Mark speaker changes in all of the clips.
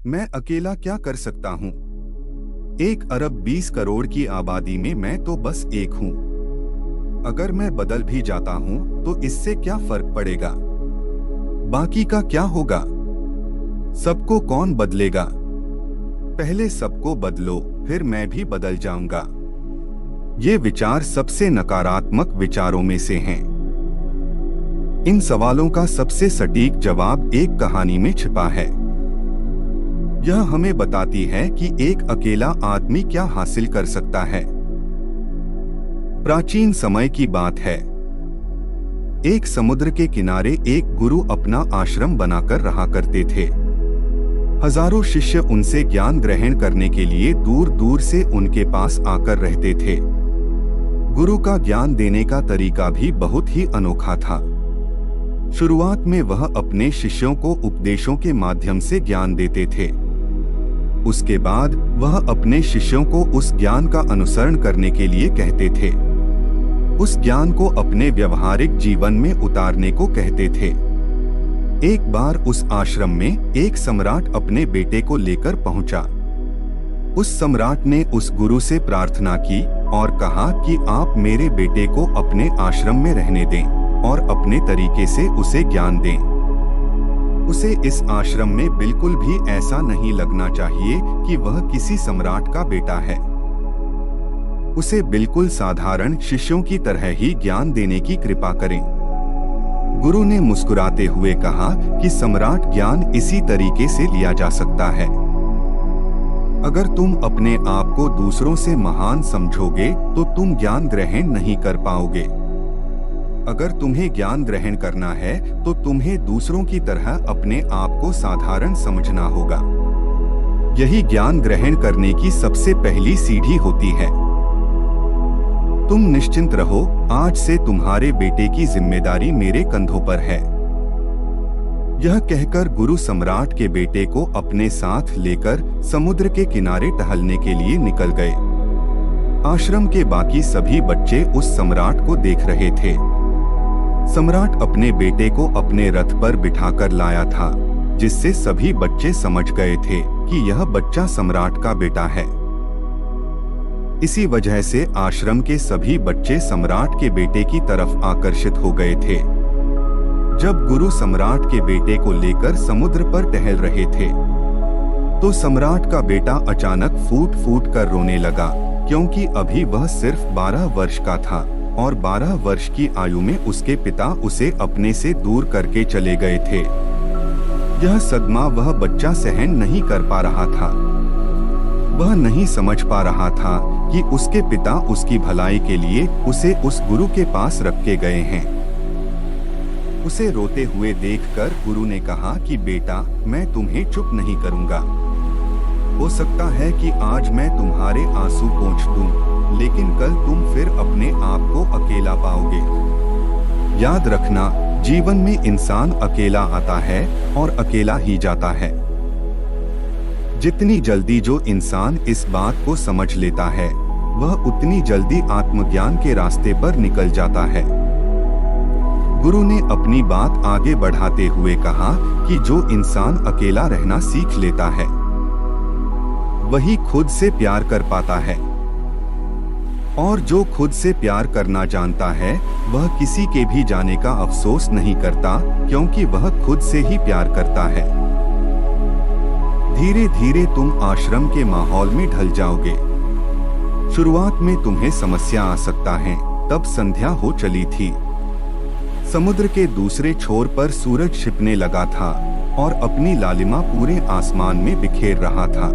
Speaker 1: मैं अकेला क्या कर सकता हूँ? 1 अरब 20 करोड़ की आबादी में मैं तो बस एक हूँ। अगर मैं बदल भी जाता हूँ तो इससे क्या फर्क पड़ेगा? बाकी का क्या होगा? सबको कौन बदलेगा? पहले सबको बदलो, फिर मैं भी बदल जाऊंगा। ये विचार सबसे नकारात्मक विचारों में से हैं। इन सवालों का सबसे सटीक जवाब एक कहानी में छिपा है। यह हमें बताती है कि एक अकेला आदमी क्या हासिल कर सकता है। प्राचीन समय की बात है। एक समुद्र के किनारे एक गुरु अपना आश्रम बनाकर रहा करते थे। हजारों शिष्य उनसे ज्ञान ग्रहण करने के लिए दूर दूर से उनके पास आकर रहते थे। गुरु का ज्ञान देने का तरीका भी बहुत ही अनोखा था। शुरुआत में वह अपने शिष्यों को उपदेशों के माध्यम से ज्ञान देते थे। उसके बाद वह अपने शिष्यों को उस ज्ञान का अनुसरण करने के लिए कहते थे। उस ज्ञान को अपने व्यवहारिक जीवन में उतारने को कहते थे। एक बार उस आश्रम में एक सम्राट अपने बेटे को लेकर पहुंचा। उस सम्राट ने उस गुरु से प्रार्थना की और कहा कि आप मेरे बेटे को अपने आश्रम में रहने दें और अपने तरीके से उसे ज्ञान दें। उसे इस आश्रम में बिल्कुल भी ऐसा नहीं लगना चाहिए कि वह किसी सम्राट का बेटा है। उसे बिल्कुल साधारण शिष्यों की तरह ही ज्ञान देने की कृपा करें। गुरु ने मुस्कुराते हुए कहा कि सम्राट ज्ञान इसी तरीके से लिया जा सकता है। अगर तुम अपने आप को दूसरों से महान समझोगे तो तुम ज्ञान ग्रहण नहीं कर पाओगे। अगर तुम्हें ज्ञान ग्रहण करना है तो तुम्हें दूसरों की तरह अपने आप को साधारण समझना होगा। यही ज्ञान ग्रहण करने की सबसे पहली सीढ़ी होती है। तुम निश्चिंत रहो, आज से तुम्हारे बेटे की जिम्मेदारी मेरे कंधों पर है। यह कहकर गुरु सम्राट के बेटे को अपने साथ लेकर समुद्र के किनारे टहलने के लिए निकल गए। आश्रम के बाकी सभी बच्चे उस सम्राट को देख रहे थे। सम्राट अपने बेटे को अपने रथ पर बिठाकर लाया था, जिससे सभी बच्चे समझ गए थे कि यह बच्चा सम्राट का बेटा है। इसी वजह से आश्रम के सभी बच्चे सम्राट के बेटे की तरफ आकर्षित हो गए थे। जब गुरु सम्राट के बेटे को लेकर समुद्र पर टहल रहे थे तो सम्राट का बेटा अचानक फूट फूट कर रोने लगा, क्योंकि अभी वह सिर्फ 12 वर्ष का था और 12 वर्ष की आयु में उसके पिता उसे अपने से दूर करके चले गए थे। यह सदमा वह बच्चा सहन नहीं कर पा रहा था। वह नहीं समझ पा रहा था कि उसके पिता उसकी भलाई के लिए उसे उस गुरु के पास रख के गए हैं। उसे रोते हुए देखकर गुरु ने कहा कि बेटा, मैं तुम्हें चुप नहीं करूंगा। हो सकता है कि आज मैं तुम्हारे आंसू पोंछ दूं, लेकिन कल तुम फिर अपने आप को अकेला पाओगे। याद रखना, जीवन में इंसान अकेला आता है और अकेला ही जाता है। जितनी जल्दी जो इंसान इस बात को समझ लेता है, वह उतनी जल्दी आत्मज्ञान के रास्ते पर निकल जाता है। गुरु ने अपनी बात आगे बढ़ाते हुए कहा कि जो इंसान अकेला रहना सीख लेता है, वही खुद से प्यार कर पाता है। और जो खुद से प्यार करना जानता है, वह किसी के भी जाने का अफसोस नहीं करता, क्योंकि वह खुद से ही प्यार करता है। धीरे धीरे तुम आश्रम के माहौल में ढल जाओगे। शुरुआत में तुम्हें समस्या आ सकता है। तब संध्या हो चली थी। समुद्र के दूसरे छोर पर सूरज छिपने लगा था और अपनी लालिमा पूरे आसमान में बिखेर रहा था।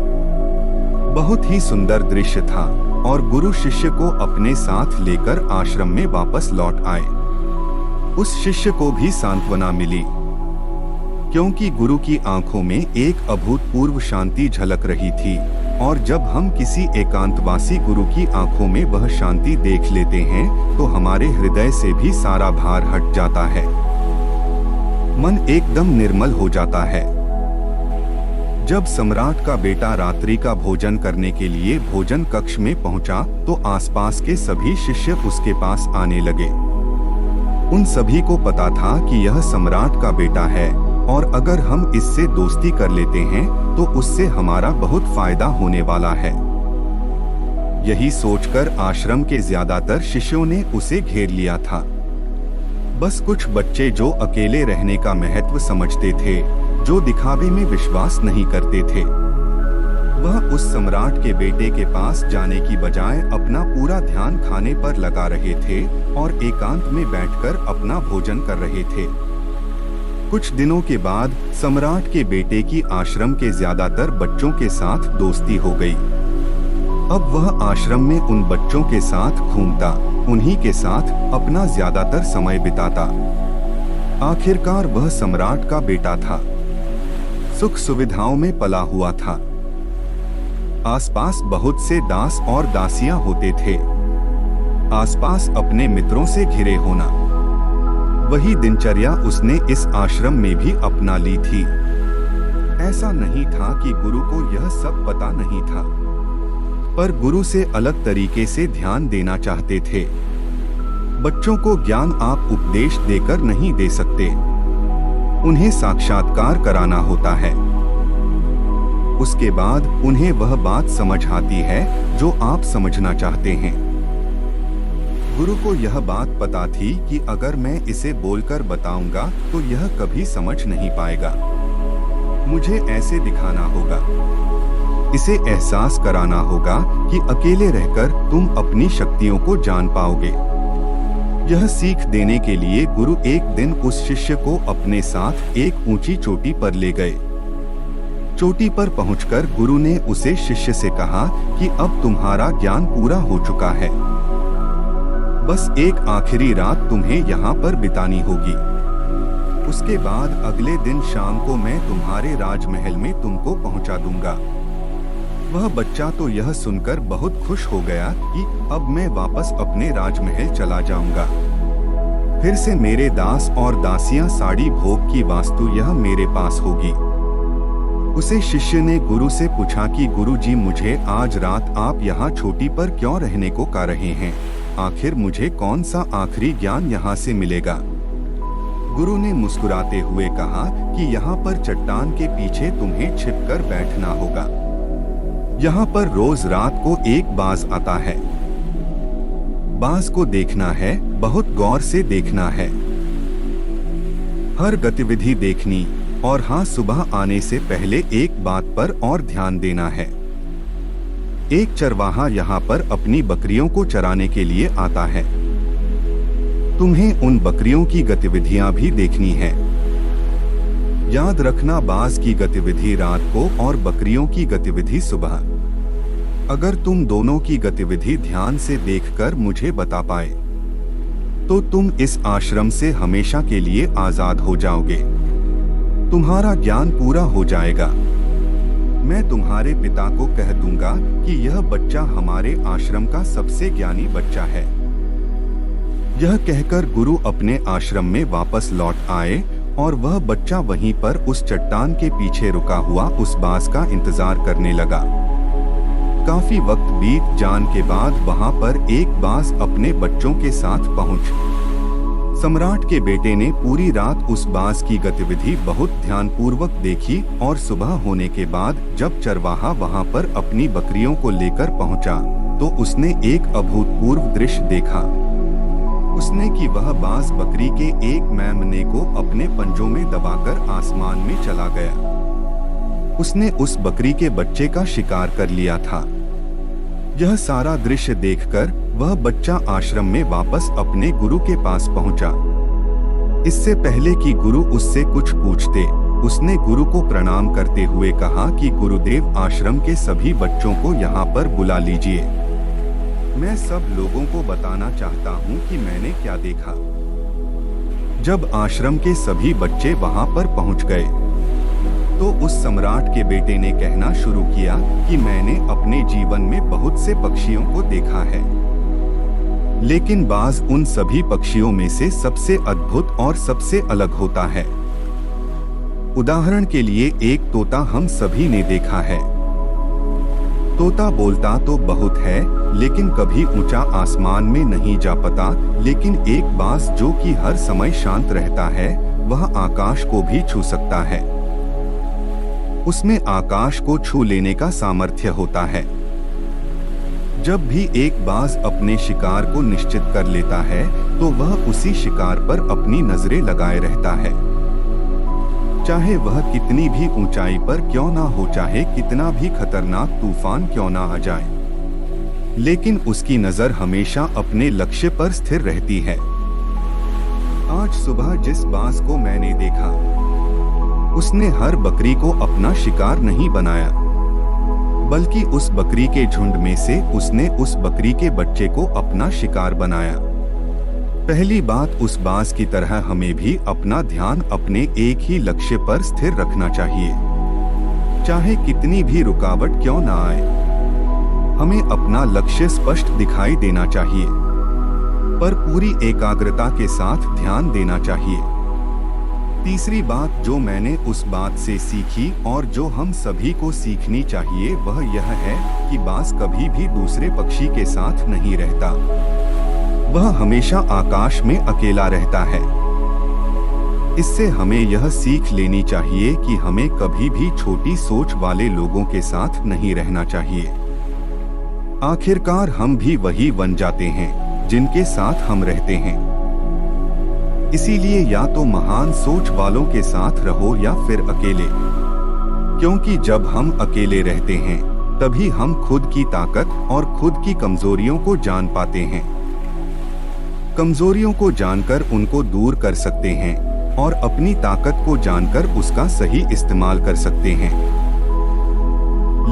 Speaker 1: बहुत ही सुंदर दृश्य था और गुरु शिष्य को अपने साथ लेकर आश्रम में वापस लौट आए। उस शिष्य को भी सांत्वना मिली, क्योंकि गुरु की आंखों में एक अभूतपूर्व शांति झलक रही थी। और जब हम किसी एकांतवासी गुरु की आंखों में वह शांति देख लेते हैं तो हमारे हृदय से भी सारा भार हट जाता है। मन एकदम निर्मल हो जाता है। जब सम्राट का बेटा रात्रि का भोजन करने के लिए भोजन कक्ष में पहुंचा तो आसपास के सभी शिष्य उसके पास आने लगे। उन सभी को पता था कि यह सम्राट का बेटा है और अगर हम इससे दोस्ती कर लेते हैं तो उससे हमारा बहुत फायदा होने वाला है। यही सोचकर आश्रम के ज्यादातर शिष्यों ने उसे घेर लिया था। बस कुछ बच्चे जो अकेले रहने का महत्व समझते थे, जो दिखावे में विश्वास नहीं करते थे, वह उस सम्राट के बेटे के पास जाने की बजाय अपना पूरा ध्यान खाने पर लगा रहे थे और एकांत में बैठकर अपना भोजन कर रहे थे। कुछ दिनों के बाद सम्राट के बेटे की आश्रम के ज्यादातर बच्चों के साथ दोस्ती हो गई। अब वह आश्रम में उन बच्चों के साथ घूमता, उन्हीं के साथ अपना ज्यादातर समय बिताता। आखिरकार वह सम्राट का बेटा था, सुख सुविधाओं में पला हुआ था। आसपास बहुत से दास और दासियां होते थे। आसपास अपने मित्रों से घिरे होना, वही दिनचर्या उसने इस आश्रम में भी अपना ली थी। ऐसा नहीं था कि गुरु को यह सब पता नहीं था, पर गुरु से अलग तरीके से ध्यान देना चाहते थे। बच्चों को ज्ञान आप उपदेश देकर नहीं दे सकते, उन्हें साक्षात्कार कराना होता है। उसके बाद उन्हें वह बात समझ आती है जो आप समझना चाहते हैं। गुरु को यह बात पता थी कि अगर मैं इसे बोलकर बताऊंगा तो यह कभी समझ नहीं पाएगा। मुझे ऐसे दिखाना होगा, इसे एहसास कराना होगा कि अकेले रहकर तुम अपनी शक्तियों को जान पाओगे। यह सीख देने के लिए गुरु एक दिन उस शिष्य को अपने साथ एक ऊंची चोटी पर ले गए। चोटी पर पहुंचकर गुरु ने उसे शिष्य से कहा कि अब तुम्हारा ज्ञान पूरा हो चुका है, बस एक आखिरी रात तुम्हें यहाँ पर बितानी होगी। उसके बाद अगले दिन शाम को मैं तुम्हारे राजमहल में तुमको पहुंचा दूंगा। वह बच्चा तो यह सुनकर बहुत खुश हो गया कि अब मैं वापस अपने राजमहल चला जाऊंगा। फिर से मेरे दास और दासियां साड़ी भोग की वास्तु यह मेरे पास होगी। उसे शिष्य ने गुरु से पूछा कि गुरुजी, मुझे आज रात आप यहाँ चोटी पर क्यों रहने को कह रहे हैं? आखिर मुझे कौन सा आखिरी ज्ञान यहाँ से मिलेगा? गुरु ने मुस्कुराते हुए कहा कि यहाँ पर चट्टान के पीछे तुम्हें छिपकर बैठना होगा। यहाँ पर रोज रात को एक बाज आता है। बाज को देखना है, बहुत गौर से देखना है, हर गतिविधि देखनी, और हाँ, सुबह आने से पहले एक बात पर और ध्यान देना है। एक चरवाहा यहाँ पर अपनी बकरियों को चराने के लिए आता है। तुम्हें उन बकरियों की गतिविधियां भी देखनी है। याद रखना, बाज की गतिविधि रात को और बकरियों की गतिविधि सुबह। अगर तुम दोनों की गतिविधि ध्यान से देखकर मुझे बता पाए तो तुम इस आश्रम से हमेशा के लिए आजाद हो जाओगे। तुम्हारा ज्ञान पूरा हो जाएगा। मैं तुम्हारे पिता को कह दूंगा कि यह बच्चा हमारे आश्रम का सबसे ज्ञानी बच्चा है। यह कहकर गुरु अपने आश्रम में वापस लौट आए और वह बच्चा वहीं पर उस चट्टान के पीछे रुका हुआ उस बाज का इंतजार करने लगा। काफी वक्त बीत जाने के बाद वहां पर एक बाज अपने बच्चों के साथ पहुंच। सम्राट के बेटे ने पूरी रात उस बाज की गतिविधि बहुत ध्यानपूर्वक देखी और सुबह होने के बाद जब चरवाहा वहां पर अपनी बकरियों को लेकर पहुंचा तो उसने एक अभूतपूर्व दृश्य देखा। उसने कि वह बाज बकरी के एक मेमने को अपने पंजों में दबाकर आसमान में चला गया। उसने उस बकरी के बच्चे का शिकार कर लिया था। यह सारा दृश्य देखकर वह बच्चा आश्रम में वापस अपने गुरु के पास पहुंचा। इससे पहले कि गुरु उससे कुछ पूछते, उसने गुरु को प्रणाम करते हुए कहा कि गुरुदेव, आश्रम के सभी बच्चों को यहाँ पर बुला लीजिए। मैं सब लोगों को बताना चाहता हूँ कि मैंने क्या देखा। जब आश्रम के सभी बच्चे वहाँ पर पहुँच गए तो उस सम्राट के बेटे ने कहना शुरू किया कि मैंने अपने जीवन में बहुत से पक्षियों को देखा है, लेकिन बाज उन सभी पक्षियों में से सबसे अद्भुत और सबसे अलग होता है। उदाहरण के लिए एक तोता हम सभी ने देखा है। तोता बोलता तो बहुत है, लेकिन कभी ऊंचा आसमान में नहीं जा पाता, लेकिन एक बाज जो कि हर समय शांत रहता है, वह आकाश को भी छू सकता है। उसमें आकाश को छू लेने का सामर्थ्य होता है। जब भी एक बाज अपने शिकार को निश्चित कर लेता है तो वह उसी शिकार पर अपनी नजरें लगाए रहता है, चाहे वह कितनी भी ऊंचाई पर क्यों ना हो, चाहे कितना भी खतरनाक तूफान क्यों ना आ जाए, लेकिन उसकी नजर हमेशा अपने लक्ष्य पर स्थिर रहती है। आज सुबह जिस बाज को मैंने देखा, उसने हर बकरी को अपना शिकार नहीं बनाया, बल्कि उस बकरी के झुंड में से उसने उस बकरी के बच्चे को अपना शिकार बनाया। पहली बात, उस बाज की तरह हमें भी अपना ध्यान अपने एक ही लक्ष्य पर स्थिर रखना चाहिए, चाहे कितनी भी रुकावट क्यों ना आए। हमें अपना लक्ष्य स्पष्ट दिखाई देना चाहिए, पर पूरी एकाग्रता के साथ ध्यान देना चाहिए। तीसरी बात जो मैंने उस बात से सीखी और जो हम सभी को सीखनी चाहिए वह यह है कि बाज कभी भी दूसरे पक्षी के साथ नहीं रहता, वह हमेशा आकाश में अकेला रहता है। इससे हमें यह सीख लेनी चाहिए कि हमें कभी भी छोटी सोच वाले लोगों के साथ नहीं रहना चाहिए। आखिरकार हम भी वही बन जाते हैं जिनके साथ हम रहते हैं। इसीलिए या तो महान सोच वालों के साथ रहो या फिर अकेले, क्योंकि जब हम अकेले रहते हैं तभी हम खुद की ताकत और खुद की कमजोरियों को जान पाते हैं। कमजोरियों को जानकर उनको दूर कर सकते हैं और अपनी ताकत को जानकर उसका सही इस्तेमाल कर सकते हैं।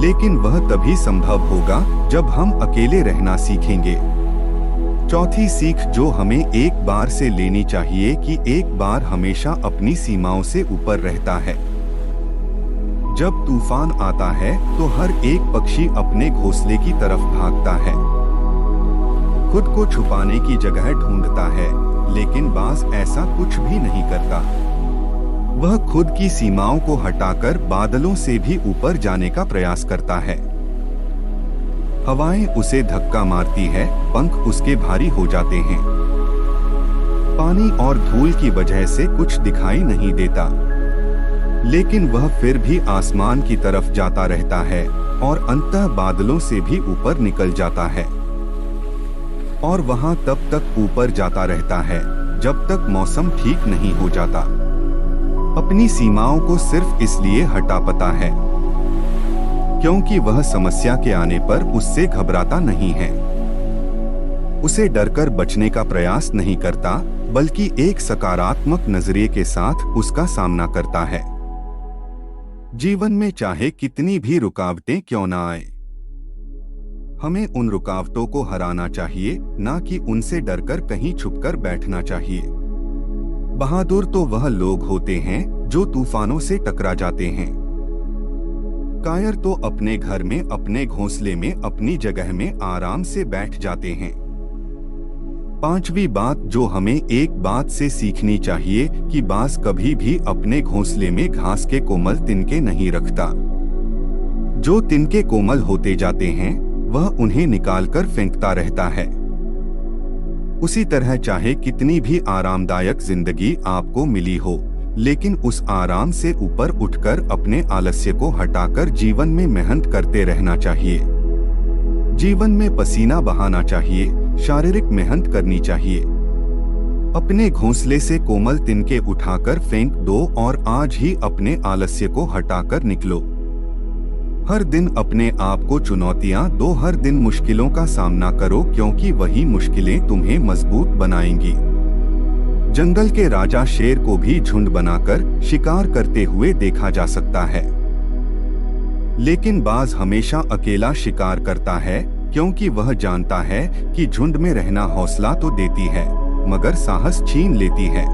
Speaker 1: लेकिन वह तभी संभव होगा जब हम अकेले रहना सीखेंगे। चौथी सीख जो हमें एक बार से लेनी चाहिए कि एक बार हमेशा अपनी सीमाओं से ऊपर रहता है। जब तूफान आता है तो हर एक पक्षी अपने घोंसले की तरफ भागता है, खुद को छुपाने की जगह ढूंढता है, लेकिन बाज ऐसा कुछ भी नहीं करता। वह खुद की सीमाओं को हटाकर बादलों से भी ऊपर जाने का प्रयास करता है। हवाएं उसे धक्का मारती है, पंख उसके भारी हो जाते हैं, पानी और धूल की वजह से कुछ दिखाई नहीं देता, लेकिन वह फिर भी आसमान की तरफ जाता रहता है और अंततः बादलों से भी ऊपर निकल जाता है। और वहां तब तक ऊपर जाता रहता है जब तक मौसम ठीक नहीं हो जाता। अपनी सीमाओं को सिर्फ इसलिए हटा पाता है क्योंकि वह समस्या के आने पर उससे घबराता नहीं है, उसे डरकर बचने का प्रयास नहीं करता, बल्कि एक सकारात्मक नजरिए के साथ उसका सामना करता है। जीवन में चाहे कितनी भी रुकावटें क्यों ना आए, हमें उन रुकावटों को हराना चाहिए, ना कि उनसे डरकर कहीं छुपकर बैठना चाहिए। बहादुर तो वह लोग होते हैं जो तूफानों से टकरा जाते हैं। कायर तो अपने घर में, अपने घोंसले में, अपनी जगह में आराम से बैठ जाते हैं। पांचवी बात जो हमें एक बात से सीखनी चाहिए कि बाज कभी भी अपने घोंसले में घास के कोमल तिनके नहीं रखता। जो तिनके कोमल होते जाते हैं वह उन्हें निकालकर फेंकता रहता है। उसी तरह चाहे कितनी भी आरामदायक जिंदगी आपको मिली हो, लेकिन उस आराम से ऊपर उठकर अपने आलस्य को हटाकर जीवन में मेहनत करते रहना चाहिए। जीवन में पसीना बहाना चाहिए, शारीरिक मेहनत करनी चाहिए। अपने घोंसले से कोमल तिनके उठाकर फेंक दो और आज ही अपने आलस्य को हटाकर निकलो। हर दिन अपने आप को चुनौतियां दो, हर दिन मुश्किलों का सामना करो, क्योंकि वही मुश्किलें तुम्हें मजबूत बनाएंगी। जंगल के राजा शेर को भी झुंड बनाकर शिकार करते हुए देखा जा सकता है, लेकिन बाज हमेशा अकेला शिकार करता है, क्योंकि वह जानता है कि झुंड में रहना हौसला तो देती है मगर साहस छीन लेती है।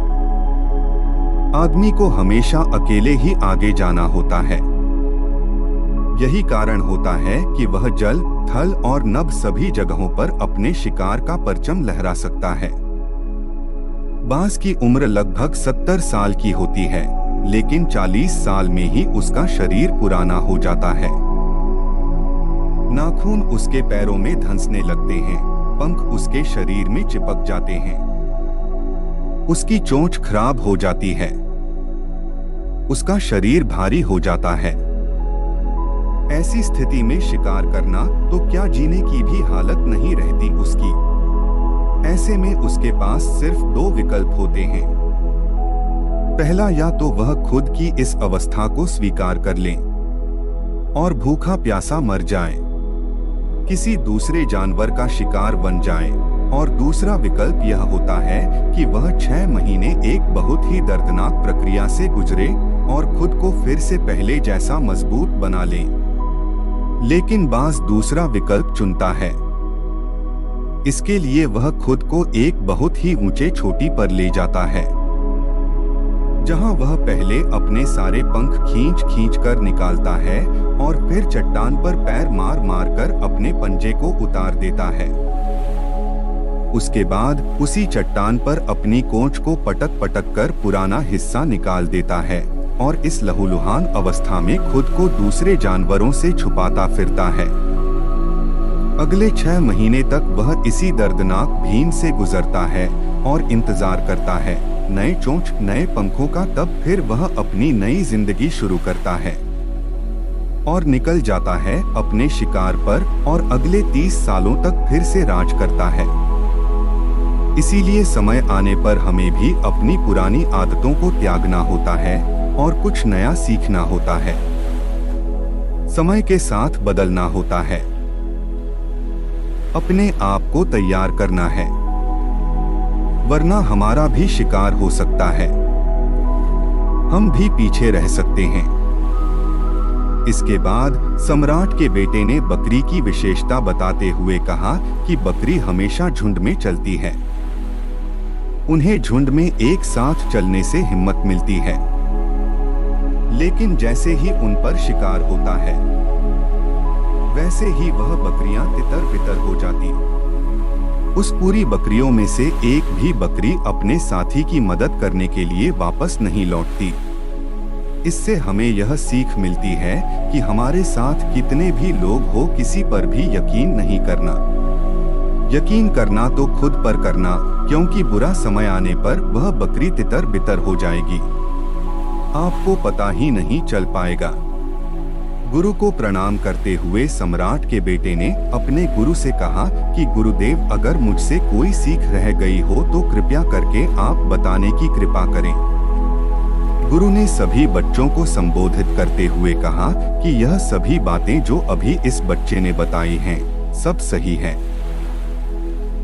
Speaker 1: आदमी को हमेशा अकेले ही आगे जाना होता है। यही कारण होता है कि वह जल, थल और नभ सभी जगहों पर अपने शिकार का परचम लहरा सकता है। बाज की उम्र लगभग 70 साल की होती है, लेकिन 40 साल में ही उसका शरीर पुराना हो जाता है। नाखून उसके पैरों में धंसने लगते हैं, पंख उसके शरीर में चिपक जाते हैं, उसकी चोंच खराब हो जाती है, उसका शरीर भारी हो जाता है। ऐसी स्थिति में शिकार करना तो क्या जीने की भी हालत नहीं रहती उसकी। ऐसे में उसके पास सिर्फ दो विकल्प होते हैं। पहला, या तो वह खुद की इस अवस्था को स्वीकार कर ले और भूखा प्यासा मर जाए, किसी दूसरे जानवर का शिकार बन जाए, और दूसरा विकल्प यह होता है कि वह 6 महीने एक बहुत ही दर्दनाक प्रक्रिया से गुजरे और खुद को फिर से पहले जैसा मजबूत बना ले। लेकिन बाज दूसरा विकल्प चुनता है। इसके लिए वह खुद को एक बहुत ही ऊंचे चोटी पर ले जाता है, जहां वह पहले अपने सारे पंख खींच कर निकालता है और फिर चट्टान पर पैर मार कर अपने पंजे को उतार देता है। उसके बाद उसी चट्टान पर अपनी कोंच को पटक कर पुराना हिस्सा निकाल देता है और इस लहूलुहान अवस्था में खुद को दूसरे जानवरों से छुपाता फिरता है। अगले 6 महीने तक वह इसी दर्दनाक भीम से गुजरता है और इंतजार करता है नए चोंच नए पंखों का। तब फिर वह अपनी नई जिंदगी शुरू करता है और निकल जाता है अपने शिकार पर और अगले 30 सालों तक फिर से राज करता है। इसीलिए समय आने पर हमें भी अपनी पुरानी आदतों को त्यागना होता है और कुछ नया सीखना होता है। समय के साथ बदलना होता है, अपने आप को तैयार करना है, वरना हमारा भी शिकार हो सकता है, हम भी पीछे रह सकते हैं। इसके बाद सम्राट के बेटे ने बकरी की विशेषता बताते हुए कहा कि बकरी हमेशा झुंड में चलती है। उन्हें झुंड में एक साथ चलने से हिम्मत मिलती है, लेकिन जैसे ही उन पर शिकार होता है वैसे ही वह बकरियां तितर-बितर हो जाती। उस पूरी बकरियों में से एक भी बकरी अपने साथी की मदद करने के लिए वापस नहीं लौटती। इससे हमें यह सीख मिलती है कि हमारे साथ कितने भी लोग हो, किसी पर भी यकीन नहीं करना। यकीन करना तो खुद पर करना, क्योंकि बुरा समय आने पर वह बकरी तितर-बितर हो जाएगी, आपको पता ही नहीं चल पाएगा। गुरु को प्रणाम करते हुए सम्राट के बेटे ने अपने गुरु से कहा कि गुरुदेव, अगर मुझसे कोई सीख रह गई हो तो कृपया करके आप बताने की कृपा करें। गुरु ने सभी बच्चों को संबोधित करते हुए कहा कि यह सभी बातें जो अभी इस बच्चे ने बताई हैं सब सही है,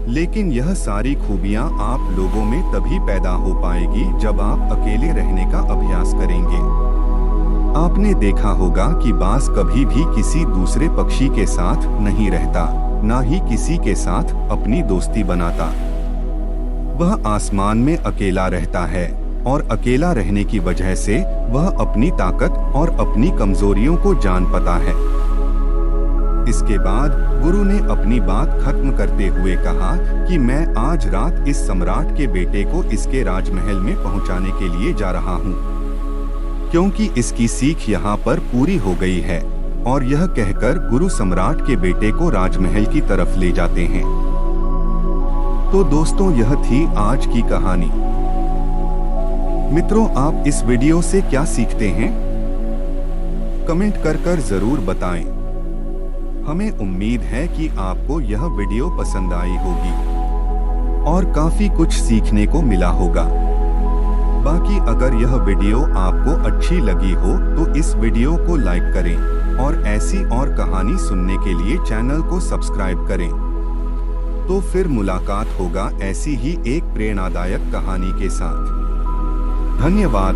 Speaker 1: लेकिन यह सारी खूबियां आप लोगों में तभी पैदा हो पाएगी जब आप अकेले रहने का अभ्यास करेंगे। आपने देखा होगा कि बाज कभी भी किसी दूसरे पक्षी के साथ नहीं रहता, ना ही किसी के साथ अपनी दोस्ती बनाता। वह आसमान में अकेला रहता है और अकेला रहने की वजह से वह अपनी ताकत और अपनी कमजोरियों को जान पाता है। इसके बाद गुरु ने अपनी बात खत्म करते हुए कहा कि मैं आज रात इस सम्राट के बेटे को इसके राजमहल में पहुंचाने के लिए जा रहा हूं, क्योंकि इसकी सीख यहाँ पर पूरी हो गई है। और यह कहकर गुरु सम्राट के बेटे को राजमहल की तरफ ले जाते हैं। तो दोस्तों, यह थी आज की कहानी। मित्रों, आप इस वीडियो से क्या सीखते हैं? कमेंट कर जरूर बताएं। हमें उम्मीद है कि आपको यह वीडियो पसंद आई होगी और काफी कुछ सीखने को मिला होगा। बाकी अगर यह वीडियो आपको अच्छी लगी हो तो इस वीडियो को लाइक करें और ऐसी और कहानी सुनने के लिए चैनल को सब्सक्राइब करें। तो फिर मुलाकात होगा ऐसी ही एक प्रेरणादायक कहानी के साथ। धन्यवाद।